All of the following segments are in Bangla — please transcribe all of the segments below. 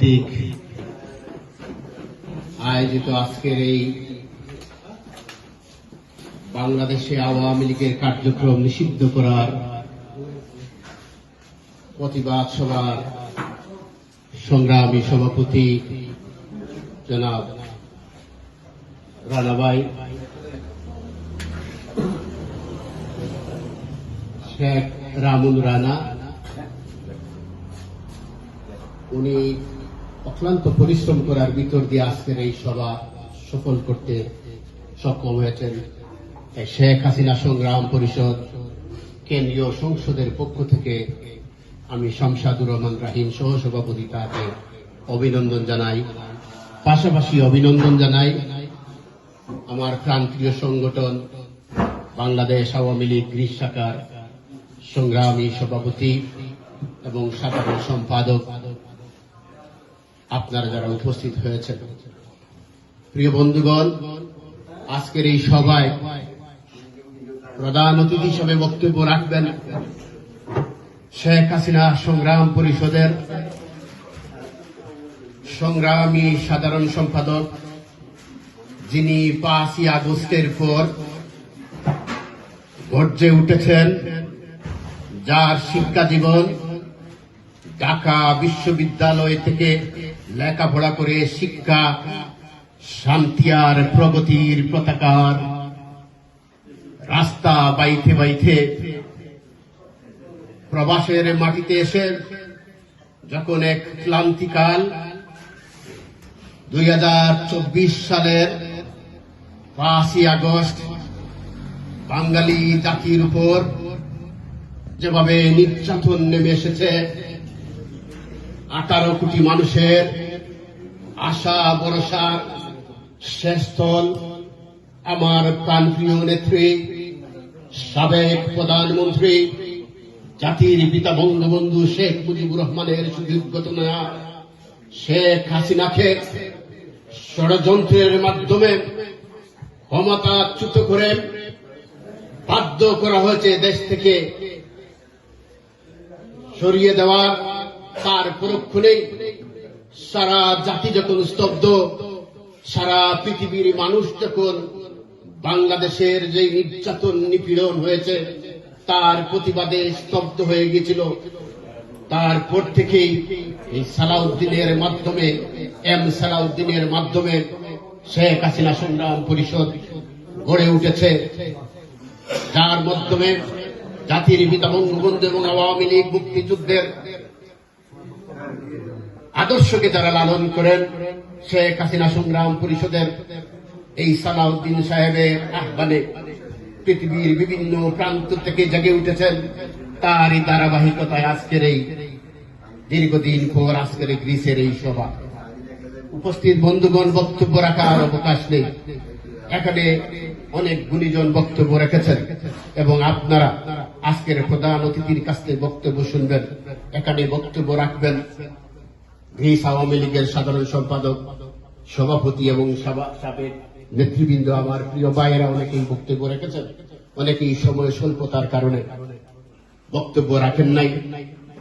কর্তৃক আয়োজিত আজকের এই বাংলাদেশে আওয়ামী লীগের কার্যক্রম নিষিদ্ধ করার প্রতিবাদ সভার সংগ্রামী সভাপতি জনাব রানা ভাই, শেখ রামুল রানা, উনি অক্লান্ত পরিশ্রম করার ভিতর দিয়ে আজকের এই সভা সফল করতে সক্ষম হয়েছেন। শেখ হাসিনা সংগ্রাম পরিষদ কেন্দ্রীয় সংসদের পক্ষ থেকে আমি শামসাদুর রহমান রাহিম সহসভাপতি তাকে অভিনন্দন জানাই। পাশাপাশি অভিনন্দন জানাই আমার প্রান্তীয় সংগঠন বাংলাদেশ আওয়ামী লীগ গ্রিস শাখার সংগ্রামী সভাপতি এবং সাধারণ সম্পাদক, আপনারা যারা উপস্থিত হয়েছেন। প্রিয় বন্ধুগণ, আজকের এই সভায় প্রধান অতিথি হিসেবে বক্তব্য রাখবেন শেখ হাসিনা সংগ্রাম পরিষদের সংগ্রামী সাধারণ সম্পাদক, যিনি 5ই আগস্টের পর গর্জে উঠেছেন, যার শিক্ষা জীবন ঢাকা বিশ্ববিদ্যালয় থেকে লেখাপড়া করে শিক্ষা, শান্তি আর প্রগতির পতাকার রাস্তা বাইতে বাইতে প্রবাসের মাটিতে এসে যখন এক ক্লান্তিকাল 2024 সালের 5ই আগস্ট বাঙালি জাতির উপর যেভাবে নির্যাতন নেমে এসেছে, 18 কোটি মানুষের আশা ভরসার শেষস্থল আমার প্রাণপ্রিয় নেত্রী, সাবেক প্রধানমন্ত্রী, জাতির পিতা বঙ্গবন্ধু শেখ মুজিবুর রহমানের সুদীর্ঘতনা শেখ হাসিনাকে ষড়যন্ত্রের মাধ্যমে ক্ষমতাচ্যুত করে বাধ্য করা হয়েছে দেশ থেকে সরিয়ে দেওয়ার। তার পরক্ষণেই সারা জাতি যখন স্তব্ধ, সারা পৃথিবীর মানুষ যখন বাংলাদেশের যে নির্যাতন নিপীড়ন হয়েছে তার প্রতিবাদে স্তব্ধ হয়ে গিয়েছিল, তারপর থেকেই এই সালাউদ্দিনের মাধ্যমে সালাউদ্দিনের মাধ্যমে শেখ হাসিনা সংগ্রাম পরিষদ গড়ে উঠেছে, যার মাধ্যমে জাতির পিতা বঙ্গবন্ধু এবং আওয়ামী লীগ মুক্তিযুদ্ধের আদর্শকে যারা লালন করেন, শেখ হাসিনা সংগ্রাম পরিষদের এই সালাউদ্দিন সাহেবের আহ্বানে পৃথিবীর বিভিন্ন প্রান্ত থেকে জেগে উঠেছেন। তারই ধারাবাহিকতায় আজকের এই দীর্ঘদিন পর আজকের গ্রিসের এই সভা। উপস্থিত বন্ধুগণ, বক্তব্য রাখার অবকাশ নেই। এখানে অনেক গুণীজন বক্তব্য রেখেছেন এবং আপনারা আজকের প্রধান অতিথির কাছ থেকে বক্তব্য শুনবেন। এখানে বক্তব্য রাখবেন গ্রিস আওয়ামী লীগের সাধারণ সম্পাদক, সভাপতি এবং সাবেক নেতৃবৃন্দ। আমার প্রিয় ভাইয়েরা অনেকেই বক্তব্য রেখেছেন, অনেকেই সময় স্বল্পতার কারণে বক্তব্য রাখেন নাই।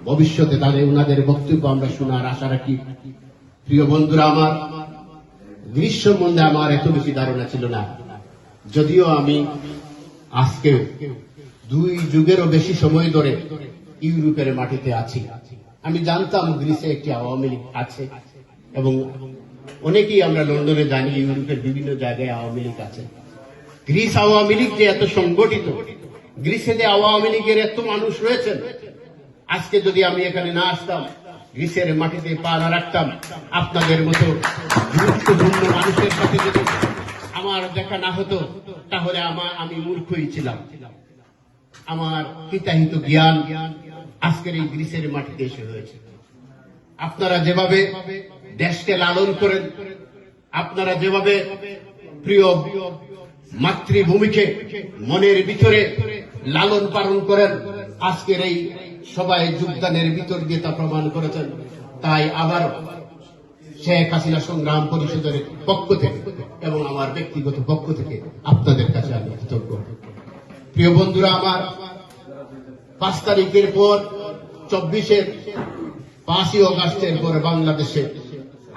ভবিষ্যতে তাদের ওনাদের বক্তব্য আমরা শোনার আশা রাখি। প্রিয় বন্ধুরা, আমার গ্রিস সম্বন্ধে আমার এত বেশি ধারণা ছিল না, যদিও আমি আজকে 2 যুগেরও বেশি সময় ধরে ইউরোপের মাটিতে আছি। আমি জানতাম গ্রিসে একটি আওয়ামী লীগ আছে এবং অনেকেই আমরা লন্ডনে জানি ইউরোপের বিভিন্ন জায়গায় আওয়ামী লীগ আছে। গ্রিস আওয়ামী লীগ যে এত সংগঠিত, গ্রিসে যে আওয়ামী লীগের এত মানুষ রয়েছেন, আজকে যদি আমি এখানে না আসতাম, গ্রিসের মাটিতে পা না রাখতাম, আপনাদের মতো গুরুত্বপূর্ণ মানুষের সাথে যদি আমার দেখা না হতো, তাহলে আমি মূর্খই ছিলাম। আমার হিতাহিত জ্ঞান আজকের এই গ্রিসের মাটিতে এসে হয়েছে। আপনারা যেভাবে দেশকে লালন করেন, আপনারা যেভাবে প্রিয় মাতৃভূমিকে মনের ভিতরে লালন পালন করেন, আজকের এই সবাই যোগদানের ভিতর দিয়ে তা প্রমাণ করেছেন। তাই আবার শেখ হাসিনা সংগ্রাম পরিষদের পক্ষ থেকে এবং আমার ব্যক্তিগত পক্ষ থেকে আপনাদের কাছে আমি কৃতজ্ঞ। প্রিয় বন্ধুরা, আমার 5 তারিখের পর 5ই আগস্টের পরে বাংলাদেশে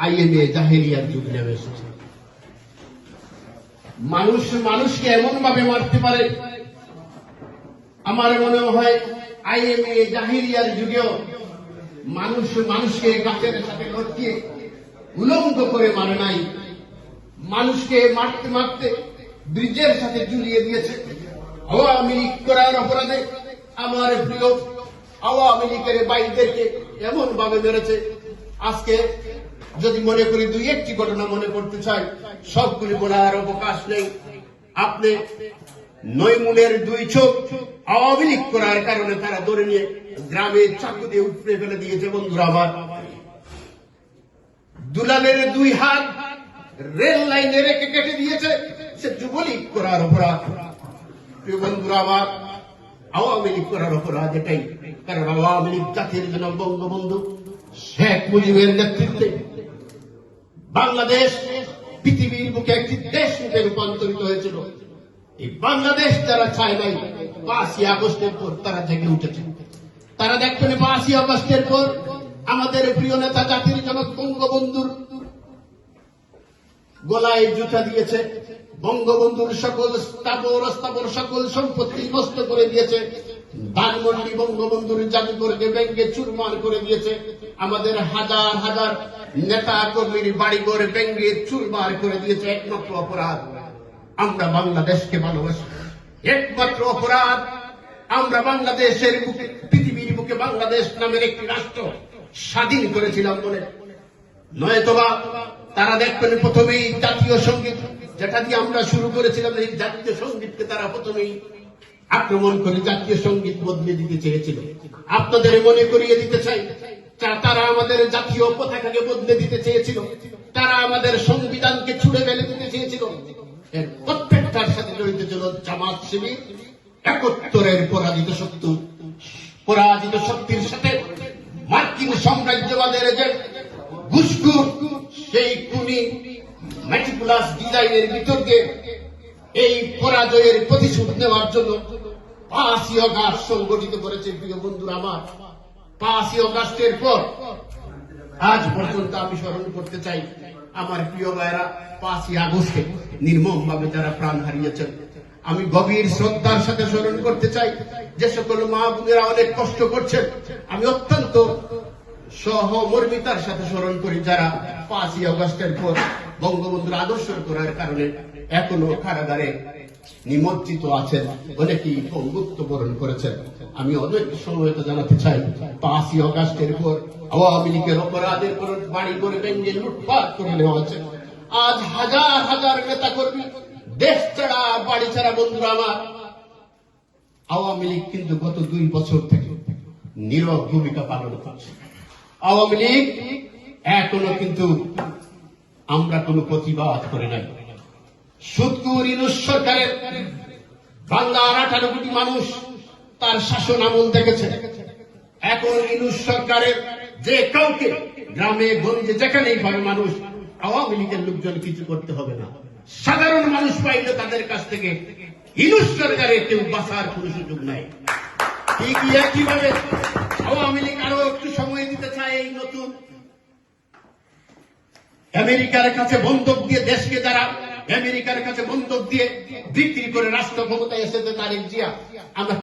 আইএমএ জাহেলিয়ার যুগ নেমে এসেছে। মানুষ মানুষকে এমন ভাবে মারতে পারে, আমার মনে হয় আইএমএ জাহেলিয়ার যুগেও মানুষ মানুষকে গাছের সাথে লটকিয়ে উলঙ্গ করে মারে নাই। মানুষকে মারতে মারতে ব্রিজের সাথে ঝুলিয়ে দিয়েছে। আওয়ামী লীগ করার অপরাধে আমার প্রিয় আওয়ামী লীগের বাইদেরকে এমন ভাবে মেরেছে। আজকে যদি মনে করি দুই একটি ঘটনা মনে করতে চাই, সবগুলি বলার অবকাশ নেই। আপনি নৈমুনের দুই চোখ আওয়ামী লীগ করার কারণে তারা ধরে নিয়ে গ্রামে চাকু দিয়ে উপড়ে ফেলে দিয়েছে। বন্ধুরা আমার, দুলালের দুই হাত রেল লাইনে রেখে কেটে দিয়েছে, সে যুবলীগ করার অপরাধ। প্রিয় বন্ধুরা আমার, আওয়ামী লীগ করার অপরাধ এটাই, কারণ আওয়ামী লীগ জাতির জনক বঙ্গবন্ধু শেখ মুজিবের নেতৃত্বে বাংলাদেশ পৃথিবীর বুকে একটি দেশ রূপে রূপান্তরিত হয়েছিল। এই বাংলাদেশ যারা চায় নাই, 5ই আগস্টের পর তারা জেগে উঠেছে। তারা দেখবেন 5ই আগস্টের পর আমাদের প্রিয় নেতা জাতির জনক বঙ্গবন্ধুর গলায় জুতা দিয়েছে, বঙ্গবন্ধুর সকল স্থাবর সকল সম্পত্তি নষ্ট করে দিয়েছে, ধানমন্ডি বঙ্গবন্ধুর জাদুঘরকে ব্যাংকে চুরমার করে দিয়েছে, আমাদের হাজার হাজার নেতা কর্মীর বাড়িঘর ব্যাংকে চুরমার করে দিয়েছে। একমাত্র অপরাধ আমরা বাংলাদেশকে ভালোবাসি, একমাত্র অপরাধ আমরা বাংলাদেশের বুকে, পৃথিবীর বুকে বাংলাদেশ নামের একটি রাষ্ট্র স্বাধীন করেছিলাম বলে। নয়তোবা তারা দেখবেন প্রথমেই জাতীয় সঙ্গীত, যেটা দিয়ে আমরা শুরু করেছিলাম, এই জাতীয় সঙ্গীতকে তারা প্রথমেই আক্রমণ করে জাতীয় সঙ্গীত বদলে দিতে চেয়েছিল। আপনাদের মনে করিয়ে দিতে চাই, তারা আমাদের জাতীয় পতাকাকে বদলে দিতে চেয়েছিল, তারা আমাদের সংবিধানকে ছুড়ে ফেলে দিতে চেয়েছিল। এর প্রত্যেকটার সাথে জড়িত ছিল জামাত শিবির। 71-এর পরাজিত শক্তির সাথে মার্কিন সাম্রাজ্যবাদের যে ঘুষখোর, সেই খুনি ম্যাটিকুলাস ডিজাইনের ভিতরকে এই পরাজয়ের প্রতিশোধ নেওয়ার জন্য 5ই আগস্ট সংগঠিত করেছে। প্রিয় বন্ধুরা আমার, 5ই আগস্টের পর আজ পর্যন্ত আমি স্মরণ করতে চাই আমার প্রিয় ভাইরা 5ই আগস্টে নির্মম ভাবে যারা প্রাণ হারিয়েছেন। আমি গভীর শ্রদ্ধার সাথে স্মরণ করতে চাই যে সকল মা বোনেরা অনেক কষ্ট করছেন। আমি অত্যন্ত সহমর্মিতার সাথে স্মরণ করি যারা 5ই আগস্টের পর বঙ্গবন্ধুর আদর্শ করার কারণে এখনো কারাগারে নিমজ্জিত আছেন, অনেকেই পঙ্গুত্ব বরণ করেছেন। আমি অনেক সমবেত জানাতে চাই, 5ই আগস্টের পর আওয়ামী লীগের অপরাধের পর বাড়ি করে ভেঙে লুটপাট করে নেওয়া হচ্ছে। আজ হাজার হাজার নেতা কর্মী দেশ ছাড়া বাড়ি ছাড়া। বন্ধুরা আমার, আওয়ামী লীগ কিন্তু গত 2 বছর থেকে নীরব ভূমিকা পালন করছে। আওয়ামী লীগ এখনো কিন্তু আমরা কোনো প্রতিবাদ করে নাই। সুদখোর ইউনূস সরকারের বাংলার 18 কোটি মানুষ তার শাসন আমল দেখেছে। এখন ইউনূস সরকারের যে কাউকে গ্রামে গঞ্জে যেখানেই পাবে মানুষ, আওয়ামী লীগের লোকজন কিছু করতে হবে না। সাধারণ মানুষ পাইলে তাদের কাছ থেকে ইউনূস সরকারের কেউ বাঁচার কোন সুযোগ নাই। ঠিক একইভাবে আওয়ামী লীগ আরো একটু সময় দিতে চায়। এই নতুন আমেরিকার কাছে বন্ধক দিয়ে দেশকে, যারা আমেরিকার কাছে বন্ধক দিয়ে বিক্রি করে রাষ্ট্র ক্ষমতায় এসেছে তারেক জিয়া, আমরা